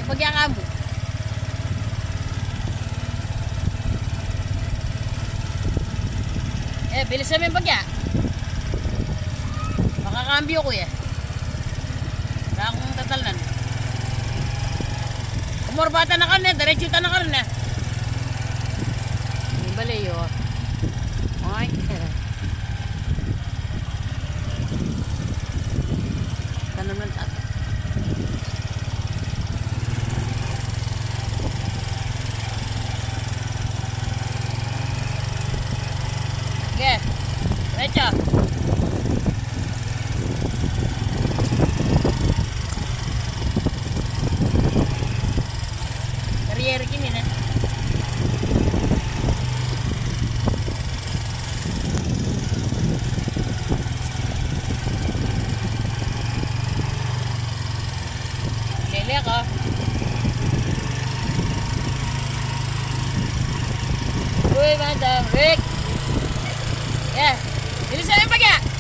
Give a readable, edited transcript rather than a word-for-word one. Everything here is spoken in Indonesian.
Bagya ka mo. Bilis namin bagya. Makakambyo ko eh. Kaya akong tatalnan. Umurbata na ka na, diretso ta na ka na. May balay yun. Ay, tanong ng tato. Sige, diretso. Kariyeri kini na. Lele ako. Uy, madam, Rick. Yeah. Bilis na yung bagya.